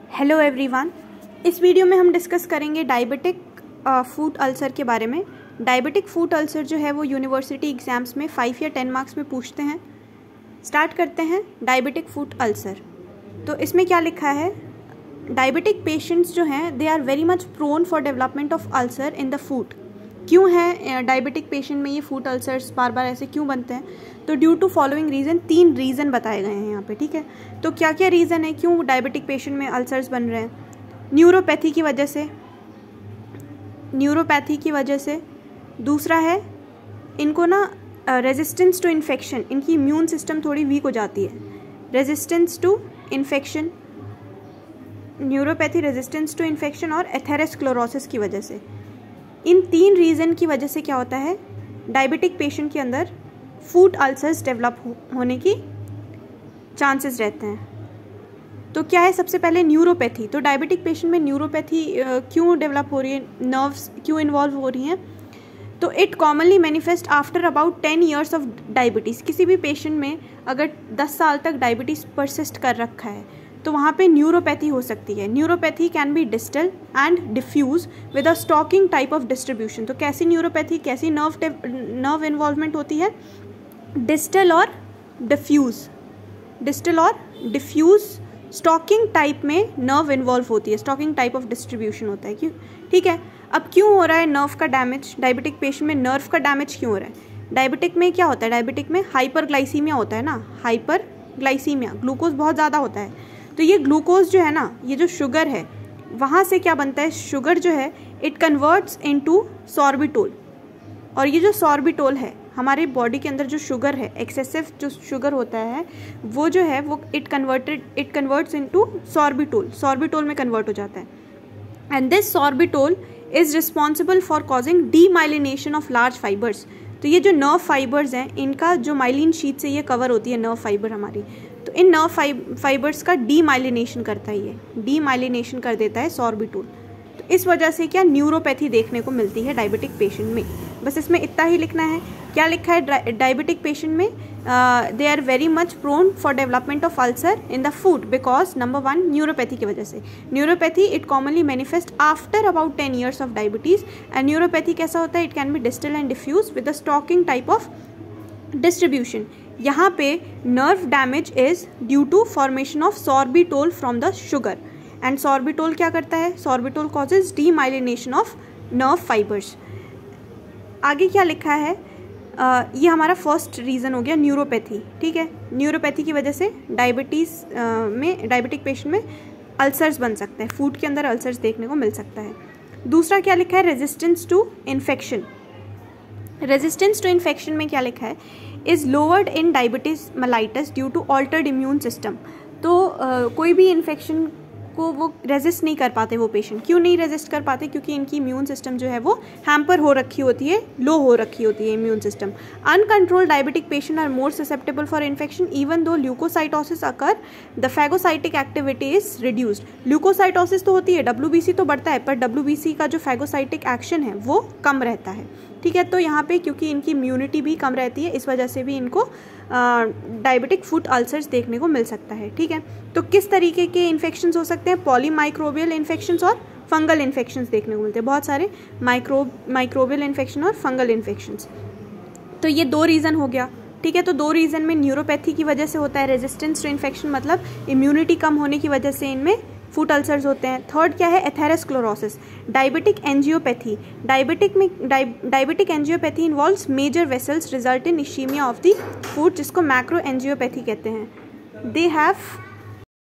Hello everyone, इस video में हम डिस्कस करेंगे डायबिटिक फूड अल्सर के बारे में। डायबिटिक फूड अल्सर जो है वो यूनिवर्सिटी एग्जाम्स में 5 या 10 मार्क्स में पूछते हैं। स्टार्ट करते हैं डायबिटिक फूड अल्सर। तो इसमें क्या लिखा है, डायबिटिक पेशेंट्स जो हैं they are very much prone for development of ulcer in the food. क्यों है डायबिटिक पेशेंट में ये फूड अल्सर्स बार बार ऐसे क्यों बनते हैं? तो due to following reason, 3 reason बताए गए हैं यहाँ पे, ठीक है। तो क्या क्या रीज़न है क्यों डायबिटिक पेशेंट में अल्सर्स बन रहे हैं? न्यूरोपैथी की वजह से, दूसरा है इनको ना रेजिस्टेंस टू इन्फेक्शन, इनकी इम्यून सिस्टम थोड़ी वीक हो जाती है। Resistance to infection, neuropathy, resistance to infection और एथेरोस्क्लेरोसिस की वजह से। इन 3 रीज़न की वजह से क्या होता है, डायबिटिक पेशेंट के अंदर फूड अल्सर्स डेवलप होने की चांसेस रहते हैं। तो क्या है, सबसे पहले न्यूरोपैथी। तो डायबिटिक पेशेंट में न्यूरोपैथी क्यों डेवलप हो रही है, नर्व्स क्यों इन्वॉल्व हो रही हैं? तो it commonly manifest after about 10 years of diabetes. किसी भी पेशेंट में अगर 10 साल तक डायबिटीज़ परसिस्ट कर रखा है तो वहाँ पे न्यूरोपैथी हो सकती है। Neuropathy can be distal and diffuse with a stocking type of distribution. तो कैसी न्यूरोपैथी, कैसी नर्व इन्वॉल्वमेंट होती है? डिस्टल और डिफ्यूज स्टॉकिंग टाइप में नर्व इन्वॉल्व होती है, स्टॉकिंग टाइप ऑफ डिस्ट्रीब्यूशन होता है। क्यों, ठीक है। अब क्यों हो रहा है नर्व का डैमेज? डायबिटिक पेशेंट में नर्व का डैमेज क्यों हो रहा है? डायबिटिक में क्या होता है, डायबिटिक में हाइपरग्लाइसीमिया होता है ना, हाइपरग्लाइसीमिया, ग्लूकोज बहुत ज़्यादा होता है। तो ये ग्लूकोज जो है ना, ये जो शुगर है, वहाँ से क्या बनता है, शुगर जो है इट कन्वर्ट्स इनटू सॉर्बिटोल। और ये जो सॉर्बिटोल है, हमारे बॉडी के अंदर जो शुगर है, एक्सेसिव जो शुगर होता है, वो जो है वो इट कन्वर्ट्स इनटू सॉर्बिटोल में कन्वर्ट हो जाता है। And this sorbitol is responsible for causing demyelination of large fibres. तो ये जो नर्व फाइबर्स हैं, इनका जो माइलिन शीट से ये कवर होती है नर्व फाइबर हमारी, तो इन नर्व फाइबर्स का डीमाइलिनेशन करता है, ये डीमाइलिनेशन कर देता है सॉर्बिटोल। तो इस वजह से क्या न्यूरोपैथी देखने को मिलती है डायबिटिक पेशेंट में। बस इसमें इतना ही लिखना है। क्या लिखा है डायबिटिक पेशेंट में? They are very much prone for development of ulcer in the foot because number 1 neuropathy की वजह से। Neuropathy it commonly manifest after about 10 years of diabetes. And neuropathy कैसा होता है, it can be distal and diffuse with the stocking type of distribution. यहाँ पे nerve damage is due to formation of sorbitol from the sugar. And sorbitol क्या करता है, sorbitol causes demyelination of nerve fibres. आगे क्या लिखा है, ये हमारा फर्स्ट रीज़न हो गया न्यूरोपैथी, ठीक है। न्यूरोपैथी की वजह से डायबिटिक पेशेंट में अल्सर्स बन सकते हैं, फूड के अंदर अल्सर्स देखने को मिल सकता है। दूसरा क्या लिखा है, resistance to infection. Resistance to infection में क्या लिखा है, is lowered in diabetes mellitus due to altered immune system. तो कोई भी इन्फेक्शन को वो रेजिस्ट नहीं कर पाते वो पेशेंट। क्यों नहीं रेजिस्ट कर पाते? क्योंकि इनकी इम्यून सिस्टम जो है वो हैम्पर हो रखी होती है, लो हो रखी होती है immune system. Uncontrolled diabetic patient are more susceptible for infection even though leukocytosis occur, the phagocytic activity is reduced. Leukocytosis तो होती है, WBC तो बढ़ता है, पर WBC का जो फैगोसाइटिक एक्शन है वो कम रहता है, ठीक है। तो यहाँ पे क्योंकि इनकी इम्यूनिटी भी कम रहती है, इस वजह से भी इनको डायबिटिक फूड अल्सर्स देखने को मिल सकता है, ठीक है। तो किस तरीके के इन्फेक्शंस हो सकते हैं? पॉलीमाइक्रोबियल इन्फेक्शंस और फंगल इन्फेक्शंस देखने को मिलते हैं, बहुत सारे माइक्रोबियल इन्फेक्शन और फंगल इन्फेक्शंस। तो ये 2 रीज़न हो गया, ठीक है। तो 2 रीज़न में न्यूरोपैथी की वजह से होता है रेजिस्टेंस टू इन्फेक्शन, मतलब इम्यूनिटी कम होने की वजह से इनमें फूड अल्सर्स होते हैं। थर्ड क्या है, atherosclerosis. Diabetic angiopathy, diabetic angiopathy involves major vessels result in ischemia of the foot, जिसको मैक्रो एंजियोपैथी कहते हैं। They have